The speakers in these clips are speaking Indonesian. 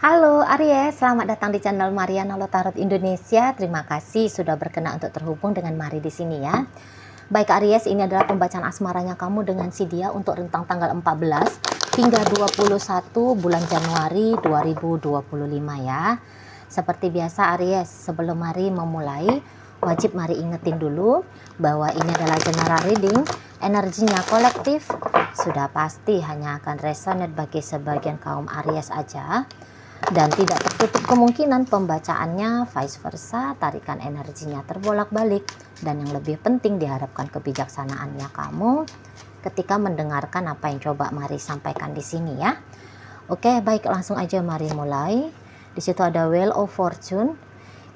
Halo Aries, selamat datang di channel Mariana Lotarot Indonesia. Terima kasih sudah berkenan untuk terhubung dengan Mari di sini ya. Baik Aries, ini adalah pembacaan asmaranya kamu dengan si dia untuk rentang tanggal 14 hingga 21 bulan Januari 2025 ya. Seperti biasa Aries, sebelum Mari memulai, wajib Mari ingetin dulu bahwa ini adalah general reading. Energinya kolektif, sudah pasti hanya akan resonate bagi sebagian kaum Aries aja. Dan tidak tertutup kemungkinan pembacaannya vice versa, tarikan energinya terbolak-balik. Dan yang lebih penting diharapkan kebijaksanaannya kamu ketika mendengarkan apa yang coba Mari sampaikan di sini ya. Oke, baik, langsung aja Mari mulai. Di situ ada Wheel of Fortune,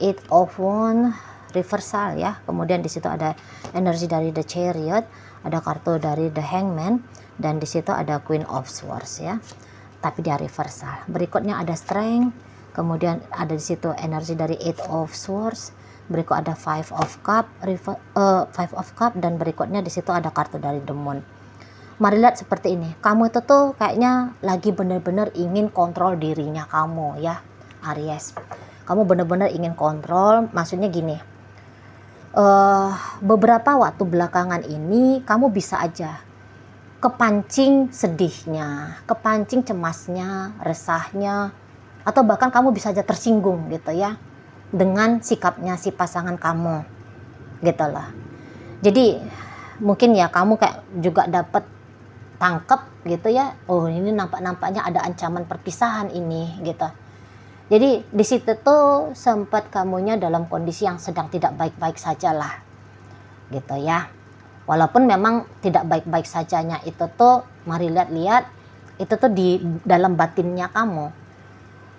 Eight of Wands, reversal ya. Kemudian di situ ada energi dari The Chariot, ada kartu dari The Hangman, dan di situ ada Queen of Swords ya. Tapi dia reversal. Berikutnya ada Strength, kemudian ada di situ energi dari Eight of Swords, berikut ada Five of Cup, dan berikutnya di situ ada kartu dari The Moon. Mari lihat seperti ini. Kamu itu tuh kayaknya lagi bener-bener ingin kontrol dirinya kamu ya, Aries. Kamu bener-bener ingin kontrol. Maksudnya gini. Beberapa waktu belakangan ini kamu bisa aja kepancing sedihnya, kepancing cemasnya, resahnya, atau bahkan kamu bisa aja tersinggung gitu ya dengan sikapnya si pasangan kamu gitu loh. Jadi mungkin ya kamu kayak juga dapat tangkep gitu ya, oh ini nampaknya ada ancaman perpisahan ini gitu. Jadi di situ tuh sempat kamunya dalam kondisi yang sedang tidak baik-baik saja lah gitu ya. Walaupun memang tidak baik-baik sajanya itu tuh, mari lihat-lihat, itu tuh di dalam batinnya kamu.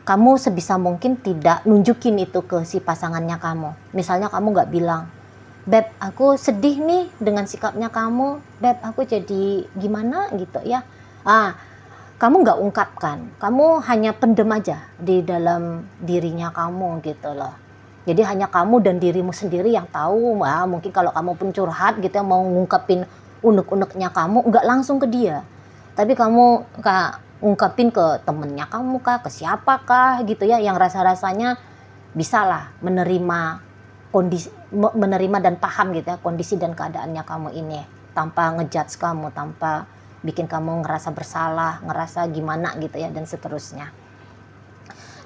Kamu sebisa mungkin tidak nunjukin itu ke si pasangannya kamu. Misalnya kamu nggak bilang, Beb, aku sedih nih dengan sikapnya kamu. Beb, aku jadi gimana gitu ya. Kamu nggak ungkapkan. Kamu hanya pendem aja di dalam dirinya kamu gitu loh. Jadi hanya kamu dan dirimu sendiri yang tahu. Mungkin kalau kamu pun curhat gitu ya, mau ngungkapin unek-uneknya kamu, nggak langsung ke dia. Tapi kamu ungkapin ke temennya kamu kah, ke siapakah gitu ya, yang rasa-rasanya bisalah menerima kondisi, menerima dan paham gitu ya kondisi dan keadaannya kamu ini. Tanpa ngejudge kamu, tanpa bikin kamu ngerasa bersalah, ngerasa gimana gitu ya, dan seterusnya.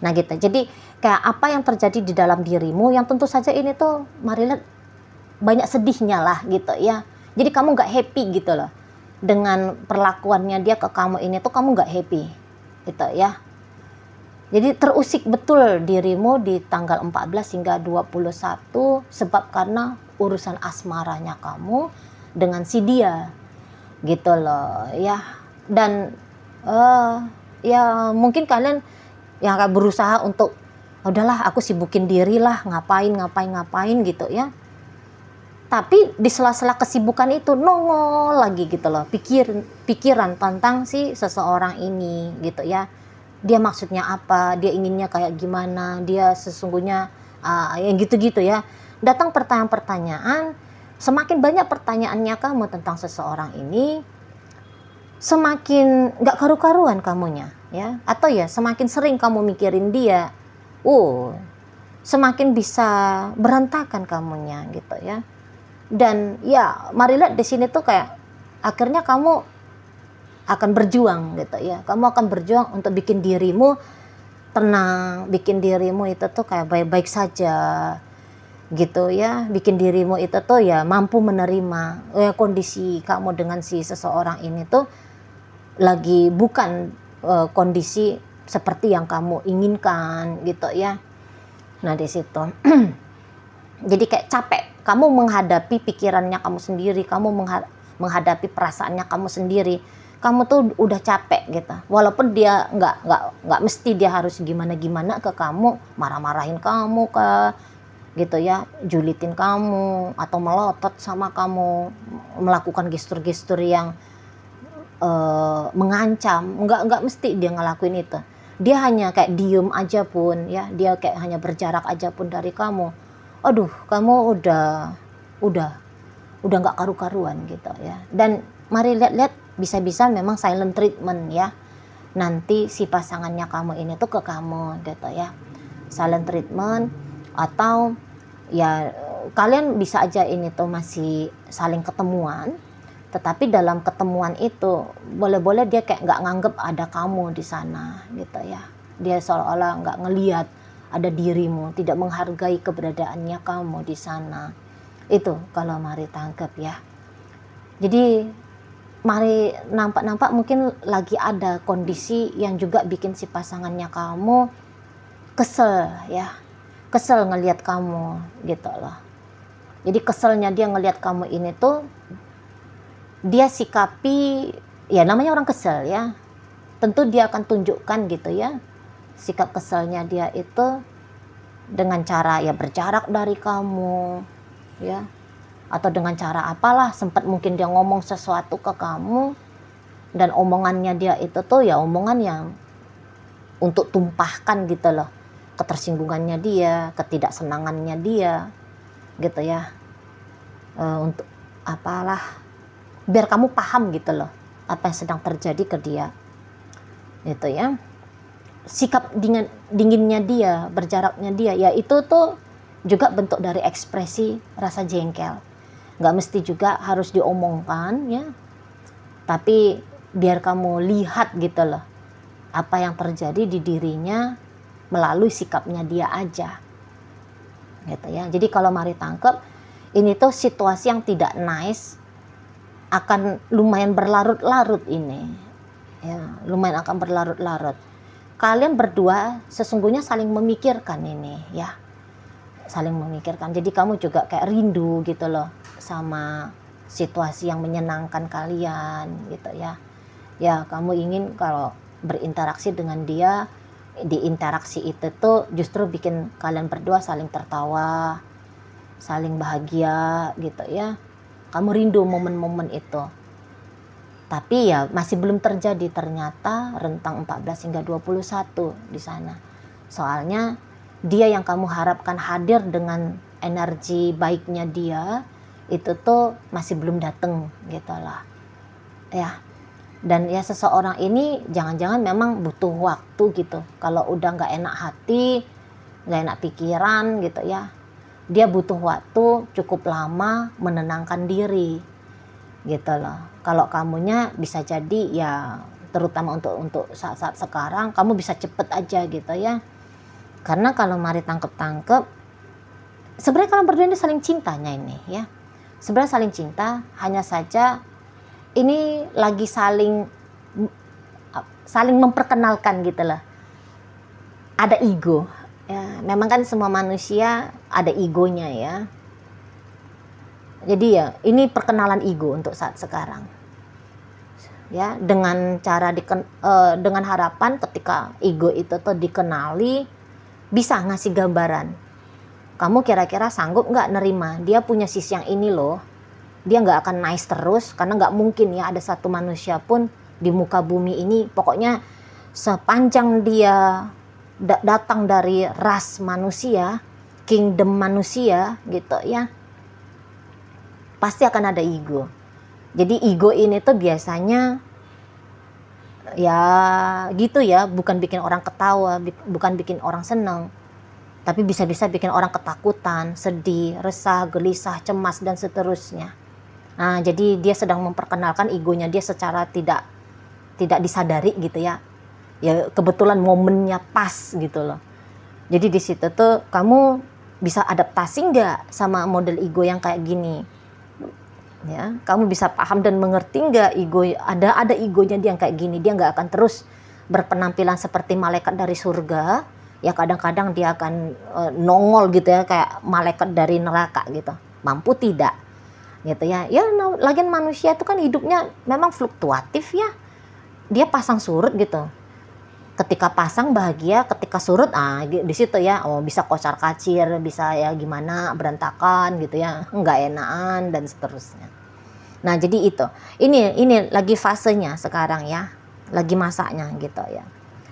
Nah gitu, jadi kayak apa yang terjadi di dalam dirimu yang tentu saja ini tuh mari lihat banyak sedihnya lah gitu ya. Jadi kamu gak happy gitu loh dengan perlakuannya dia ke kamu ini tuh, kamu gak happy gitu ya. Jadi terusik betul dirimu di tanggal 14 hingga 21 sebab karena urusan asmaranya kamu dengan si dia gitu loh ya. Dan ya mungkin kalian yang akan berusaha untuk udahlah aku sibukin diri lah, ngapain gitu ya. Tapi di sela-sela kesibukan itu nongol lagi gitu loh pikiran tentang si seseorang ini gitu ya. Dia maksudnya apa, dia inginnya kayak gimana, dia sesungguhnya yang gitu-gitu ya. Datang pertanyaan-pertanyaan, semakin banyak pertanyaannya kamu tentang seseorang ini, semakin gak karu-karuan kamunya ya, atau ya semakin sering kamu mikirin dia, semakin bisa berantakan kamunya gitu ya. Dan ya mari lihat di sini tuh kayak akhirnya kamu akan berjuang gitu ya, kamu akan berjuang untuk bikin dirimu tenang, bikin dirimu itu tuh kayak baik-baik saja gitu ya, bikin dirimu itu tuh ya mampu menerima kondisi kamu dengan si seseorang ini tuh lagi bukan kondisi seperti yang kamu inginkan gitu ya. Nah di situ jadi kayak capek kamu menghadapi pikirannya kamu sendiri, kamu menghadapi perasaannya kamu sendiri. Kamu tuh udah capek gitu. Walaupun dia nggak mesti dia harus gimana ke kamu, marah-marahin kamu gitu ya, julitin kamu atau melotot sama kamu, melakukan gestur-gestur yang mengancam, nggak mesti dia ngelakuin itu. Dia hanya kayak diem aja pun ya, dia kayak hanya berjarak aja pun dari kamu, aduh kamu udah nggak karu-karuan gitu ya. Dan mari lihat-lihat, bisa-bisa memang silent treatment ya, nanti si pasangannya kamu ini tuh ke kamu gitu ya. Silent treatment, atau ya kalian bisa aja ini tuh masih saling ketemuan, tetapi dalam ketemuan itu boleh-boleh dia kayak nggak nganggep ada kamu di sana gitu ya. Dia seolah-olah nggak ngelihat ada dirimu, tidak menghargai keberadaannya kamu di sana. Itu kalau mari tangkap ya. Jadi mari nampak-nampak mungkin lagi ada kondisi yang juga bikin si pasangannya kamu kesel ya. Kesel ngelihat kamu gitu loh. Jadi keselnya dia ngelihat kamu ini tuh dia sikapi, ya namanya orang kesel ya. Tentu dia akan tunjukkan gitu ya. Sikap keselnya dia itu dengan cara ya berjarak dari kamu ya. Atau dengan cara apalah, sempat mungkin dia ngomong sesuatu ke kamu dan omongannya dia itu tuh ya omongan yang untuk tumpahkan gitu loh ketersinggungannya dia, ketidaksenangannya dia gitu ya, untuk apalah, biar kamu paham gitu loh apa yang sedang terjadi ke dia gitu ya. Sikap dinginnya dia, berjaraknya dia, ya itu tuh juga bentuk dari ekspresi rasa jengkel. Nggak mesti juga harus diomongkan ya, tapi biar kamu lihat gitu loh apa yang terjadi di dirinya melalui sikapnya dia aja gitu ya. Jadi kalau mari tangkep, ini tuh situasi yang tidak nice, akan lumayan berlarut-larut ini ya, lumayan akan berlarut-larut. Kalian berdua sesungguhnya saling memikirkan ini ya, saling memikirkan. Jadi kamu juga kayak rindu gitu loh sama situasi yang menyenangkan kalian gitu ya. Ya kamu ingin kalau berinteraksi dengan dia, di interaksi itu tuh justru bikin kalian berdua saling tertawa, saling bahagia gitu ya. Kamu rindu momen-momen itu. Tapi ya masih belum terjadi ternyata rentang 14 hingga 21 di sana. Soalnya dia yang kamu harapkan hadir dengan energi baiknya dia itu tuh masih belum datang gitu lah ya. Dan ya seseorang ini jangan-jangan memang butuh waktu gitu. Kalau udah nggak enak hati, nggak enak pikiran gitu ya, dia butuh waktu cukup lama menenangkan diri gitu loh. Kalau kamunya bisa jadi ya, terutama untuk saat-saat sekarang kamu bisa cepet aja gitu ya. Karena kalau mari tangkep sebenarnya kalian berdua ini saling cintanya ini ya. Sebenarnya saling cinta, hanya saja ini lagi saling memperkenalkan gitu loh. Ada ego ya, memang kan semua manusia ada egonya ya. Jadi ya ini perkenalan ego untuk saat sekarang ya, dengan cara dengan harapan ketika ego itu tuh dikenali bisa ngasih gambaran, kamu kira-kira sanggup nggak nerima dia punya sisi yang ini loh. Dia nggak akan nice terus, karena nggak mungkin ya ada satu manusia pun di muka bumi ini, pokoknya sepanjang dia datang dari ras manusia, kingdom manusia gitu ya, pasti akan ada ego. Jadi ego ini tuh biasanya ya gitu ya, bukan bikin orang ketawa, bukan bikin orang seneng, tapi bisa-bisa bikin orang ketakutan, sedih, resah, gelisah, cemas dan seterusnya. Nah, jadi dia sedang memperkenalkan egonya dia secara tidak disadari gitu ya. Ya kebetulan momennya pas gitu loh. Jadi di situ tuh kamu bisa adaptasi nggak sama model ego yang kayak gini? Ya, kamu bisa paham dan mengerti nggak ego, ada egonya dia yang kayak gini. Dia nggak akan terus berpenampilan seperti malaikat dari surga. Ya kadang-kadang dia akan nongol gitu ya kayak malaikat dari neraka gitu. Mampu tidak? Gitu ya. Ya lagian manusia itu kan hidupnya memang fluktuatif ya. Dia pasang surut gitu. Ketika pasang bahagia, ketika surut di situ ya, oh bisa kocar-kacir, bisa ya gimana berantakan gitu ya, nggak enakan dan seterusnya. Nah, jadi itu. Ini lagi fasenya sekarang ya. Lagi masaknya gitu ya.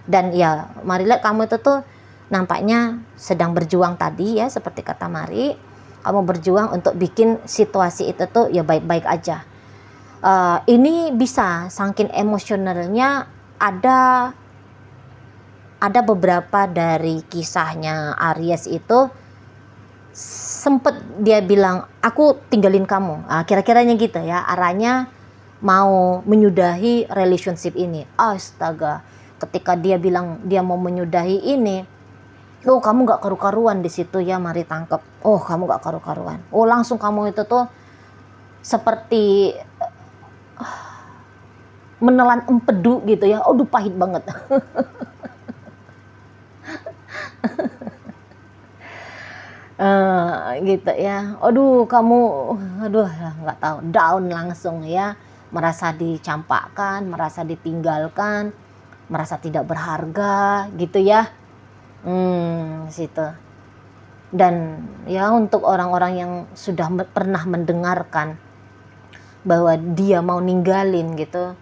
Dan ya, Mari lihat kamu itu tuh nampaknya sedang berjuang tadi ya, seperti kata Mari. Kamu berjuang untuk bikin situasi itu tuh ya baik-baik aja. Ini bisa saking emosionalnya ada beberapa dari kisahnya Aries itu sempet dia bilang aku tinggalin kamu, kira-kiranya gitu ya, arahnya mau menyudahi relationship ini. Astaga, ketika dia bilang dia mau menyudahi ini, oh kamu gak karu-karuan di situ ya, mari tangkap. Oh kamu gak karu-karuan. Oh langsung kamu itu tuh seperti menelan empedu gitu ya. Aduh pahit banget. Gitu ya. Aduh kamu, aduh nggak tahu, down langsung ya, merasa dicampakkan, merasa ditinggalkan, merasa tidak berharga gitu ya. Situ. Dan ya untuk orang-orang yang sudah pernah mendengarkan bahwa dia mau ninggalin gitu,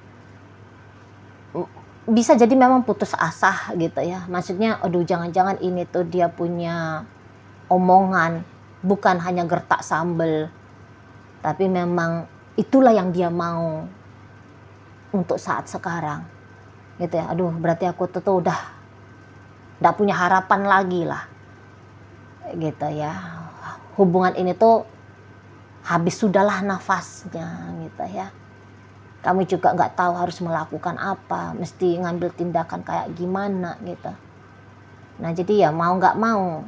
bisa jadi memang putus asa gitu ya. Maksudnya aduh jangan-jangan ini tuh dia punya omongan, bukan hanya gertak sambel, tapi memang itulah yang dia mau untuk saat sekarang gitu ya. Aduh berarti aku tuh udah gak punya harapan lagi lah gitu ya, hubungan ini tuh habis sudahlah nafasnya gitu ya. Kamu juga gak tahu harus melakukan apa, mesti ngambil tindakan kayak gimana gitu. Nah jadi ya mau gak mau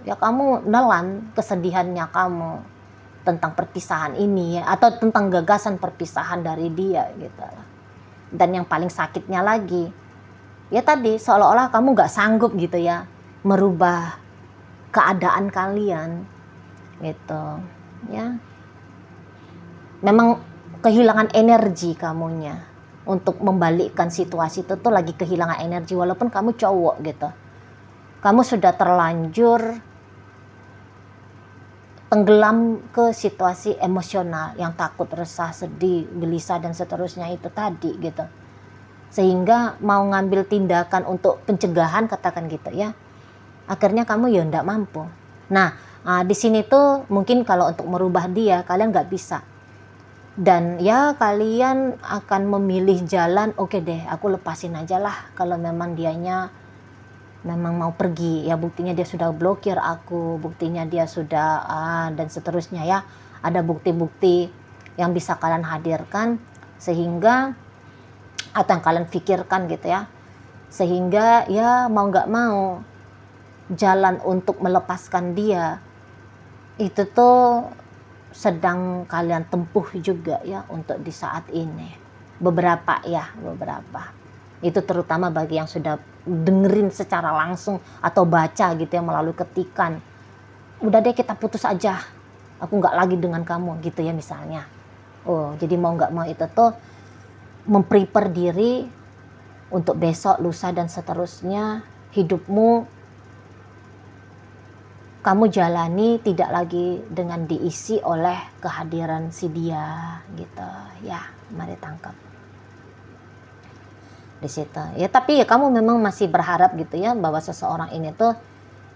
ya kamu nelan kesedihannya kamu tentang perpisahan ini ya, atau tentang gagasan perpisahan dari dia gitu. Dan yang paling sakitnya lagi ya tadi, seolah-olah kamu gak sanggup gitu ya merubah keadaan kalian gitu ya. Memang kehilangan energi kamunya untuk membalikkan situasi itu tuh, lagi kehilangan energi walaupun kamu cowok gitu. Kamu sudah terlanjur tenggelam ke situasi emosional yang takut, resah, sedih, gelisah dan seterusnya itu tadi gitu. Sehingga mau ngambil tindakan untuk pencegahan katakan gitu ya, akhirnya kamu ya ndak mampu. Nah, di sini tuh mungkin kalau untuk merubah dia kalian nggak bisa. Dan ya kalian akan memilih jalan, oke deh aku lepasin aja lah kalau memang dianya memang mau pergi ya, buktinya dia sudah blokir aku, buktinya dia sudah dan seterusnya ya. Ada bukti-bukti yang bisa kalian hadirkan sehingga, atau yang kalian pikirkan gitu ya, sehingga ya mau nggak mau jalan untuk melepaskan dia itu tuh sedang kalian tempuh juga ya untuk di saat ini. Beberapa itu terutama bagi yang sudah dengerin secara langsung atau baca gitu ya melalui ketikan, udah deh kita putus aja, aku nggak lagi dengan kamu gitu ya misalnya. Oh jadi mau nggak mau itu tuh memprepare diri untuk besok, lusa dan seterusnya hidupmu kamu jalani tidak lagi dengan diisi oleh kehadiran si dia gitu ya. Mari tangkap di situ ya. Tapi ya kamu memang masih berharap gitu ya bahwa seseorang ini tuh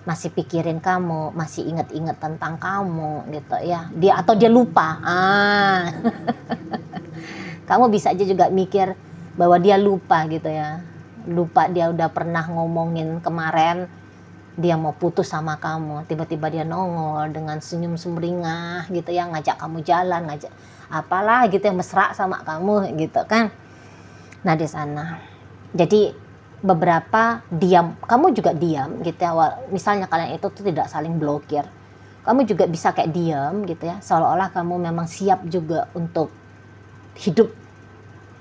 masih pikirin kamu, masih ingat-ingat tentang kamu gitu ya. Dia atau dia lupa. Kamu bisa aja juga mikir bahwa dia lupa gitu ya. Lupa dia udah pernah ngomongin kemarin dia mau putus sama kamu, tiba-tiba dia nongol dengan senyum sumringah gitu ya, ngajak kamu jalan, ngajak apalah gitu ya, mesra sama kamu gitu kan. Nah di sana jadi beberapa diam, kamu juga diam gitu ya. Misalnya kalian itu tuh tidak saling blokir, kamu juga bisa kayak diam gitu ya, seolah-olah kamu memang siap juga untuk hidup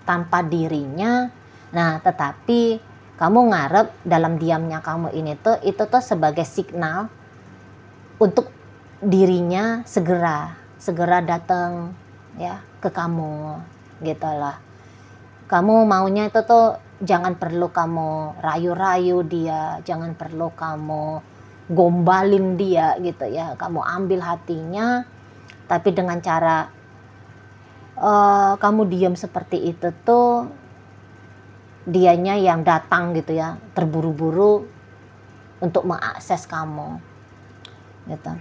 tanpa dirinya. Nah tetapi kamu ngarep dalam diamnya kamu ini tuh, itu tuh sebagai signal untuk dirinya segera datang ya ke kamu gitu lah. Kamu maunya itu tuh jangan perlu kamu rayu-rayu dia, jangan perlu kamu gombalin dia gitu ya. Kamu ambil hatinya, tapi dengan cara kamu diam seperti itu tuh dianya yang datang gitu ya, terburu-buru untuk mengakses kamu gitu.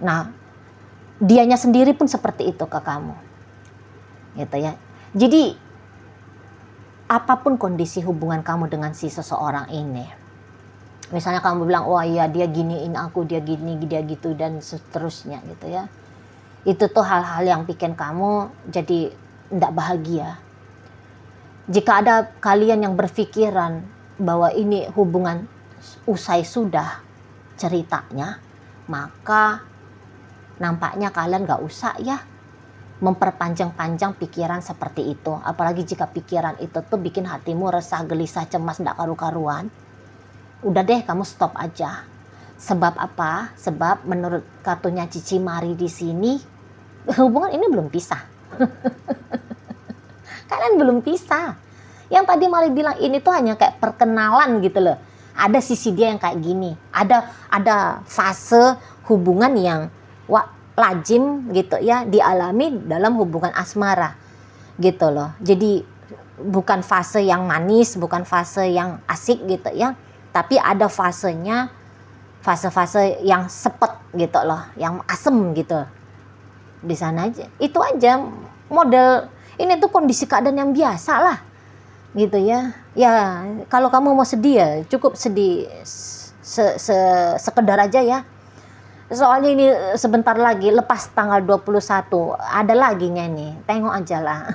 Nah dianya sendiri pun seperti itu ke kamu gitu ya. Jadi apapun kondisi hubungan kamu dengan si seseorang ini. Misalnya kamu bilang, wah iya dia giniin aku, dia gini, dia gitu, dan seterusnya gitu ya. Itu tuh hal-hal yang bikin kamu jadi tidak bahagia. Jika ada kalian yang berpikiran bahwa ini hubungan usai sudah ceritanya, maka nampaknya kalian gak usah ya memperpanjang-panjang pikiran seperti itu. Apalagi jika pikiran itu tuh bikin hatimu resah, gelisah, cemas, tidak karu-karuan. Udah deh, kamu stop aja. Sebab apa? Sebab menurut kartunya Cici Mari di sini, hubungan ini belum pisah. Kalian belum pisah. Yang tadi Mari bilang ini tuh hanya kayak perkenalan gitu loh. Ada sisi dia yang kayak gini. Ada fase hubungan yang lazim gitu ya dialami dalam hubungan asmara gitu loh. Jadi bukan fase yang manis, bukan fase yang asik gitu ya. Tapi ada fasenya, fase-fase yang sepet gitu loh, yang asem gitu. Di sana aja. Itu aja model, ini tuh kondisi keadaan yang biasa lah. Gitu ya. Ya, kalau kamu mau sedih ya cukup sedih sekedar aja ya. Soalnya ini sebentar lagi lepas tanggal 21 ada lagi ini. Tengok aja lah.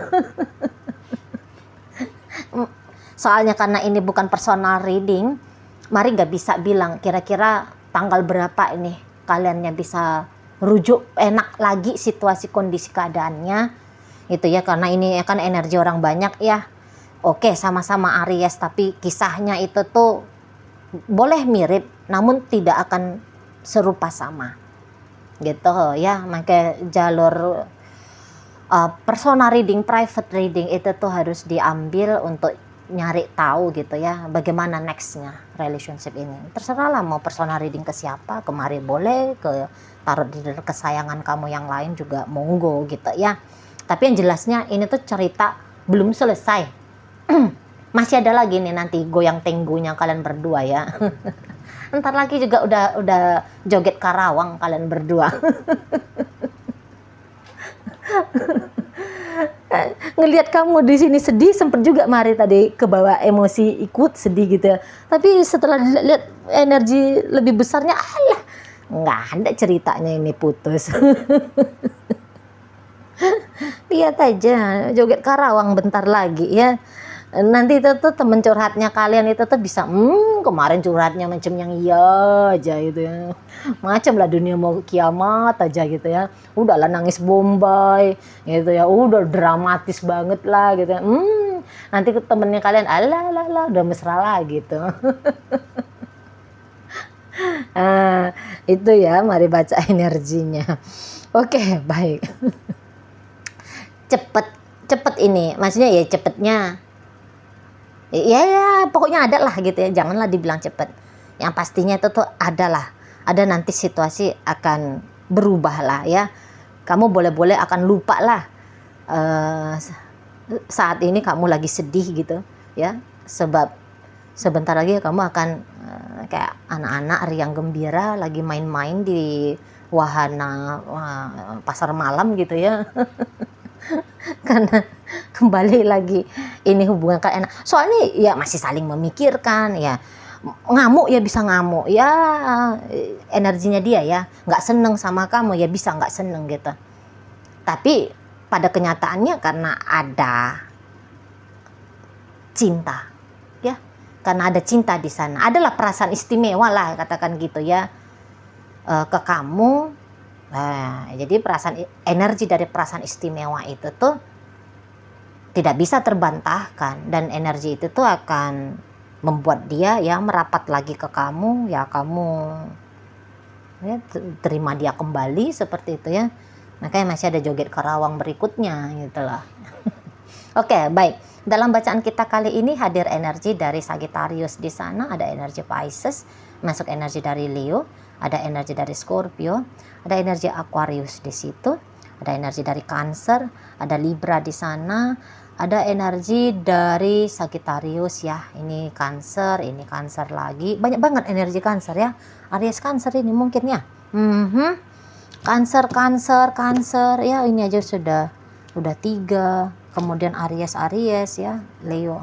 Soalnya karena ini bukan personal reading, Mari nggak bisa bilang kira-kira tanggal berapa ini kaliannya bisa rujuk enak lagi situasi kondisi keadaannya gitu ya, karena ini kan energi orang banyak ya. Oke, sama-sama Aries, tapi kisahnya itu tuh boleh mirip namun tidak akan serupa sama gitu ya. Makanya jalur personal reading, private reading itu tuh harus diambil untuk nyari tahu gitu ya bagaimana nextnya relationship ini. Terserah lah mau personal reading ke siapa, kemari boleh, ke tarot reader kesayangan kamu yang lain juga monggo gitu ya. Tapi yang jelasnya ini tuh cerita belum selesai. Masih ada lagi nih nanti goyang tenggunya kalian berdua ya. Ntar lagi juga udah joget Karawang kalian berdua. Ngelihat kamu di sini sedih, sempet juga Mari tadi kebawa emosi ikut sedih gitu ya. Tapi setelah lihat energi lebih besarnya, alah nggak ada ceritanya ini putus. Lihat aja joget Karawang bentar lagi ya. Nanti itu tuh temen curhatnya kalian itu tuh bisa kemarin curhatnya macam yang iya aja gitu ya, macam lah dunia mau kiamat aja gitu ya, udahlah nangis bombay gitu ya, udah dramatis banget lah gitu ya. Nanti temennya kalian alah udah mesra lah gitu. Itu ya, Mari baca energinya. Oke, baik. cepet ini maksudnya ya, cepetnya ya pokoknya ada lah gitu ya, janganlah dibilang cepet, yang pastinya itu tuh ada nanti situasi akan berubah lah ya. Kamu boleh-boleh akan lupa lah saat ini kamu lagi sedih gitu ya, sebab sebentar lagi kamu akan kayak anak-anak riang gembira lagi main-main di wahana pasar malam gitu ya. Karena kembali lagi ini hubungan kalian enak, soalnya ya masih saling memikirkan ya, ngamuk ya bisa ngamuk ya, energinya dia ya nggak seneng sama kamu ya bisa nggak seneng gitu. Tapi pada kenyataannya karena ada cinta ya, karena ada cinta di sana, adalah perasaan istimewa lah katakan gitu ya ke kamu. Nah, jadi energi dari perasaan istimewa itu tuh tidak bisa terbantahkan, dan energi itu tuh akan membuat dia ya merapat lagi ke kamu ya, kamu ya terima dia kembali seperti itu ya. Makanya masih ada joget Karawang berikutnya gitu loh. Oke, baik. Dalam bacaan kita kali ini hadir energi dari Sagittarius di sana, ada energi Pisces, masuk energi dari Leo, ada energi dari Scorpio, ada energi Aquarius di situ, ada energi dari Cancer, ada Libra di sana, ada energi dari Sagittarius ya. Ini Cancer lagi. Banyak banget energi Cancer ya. Aries Cancer ini mungkin ya. Cancer ya, ini aja udah 3. Kemudian Aries ya, Leo.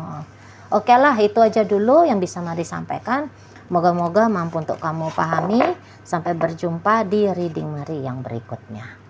Oke lah, itu aja dulu yang bisa Mari sampaikan. Moga-moga mampu untuk kamu pahami. Sampai berjumpa di reading Mari yang berikutnya.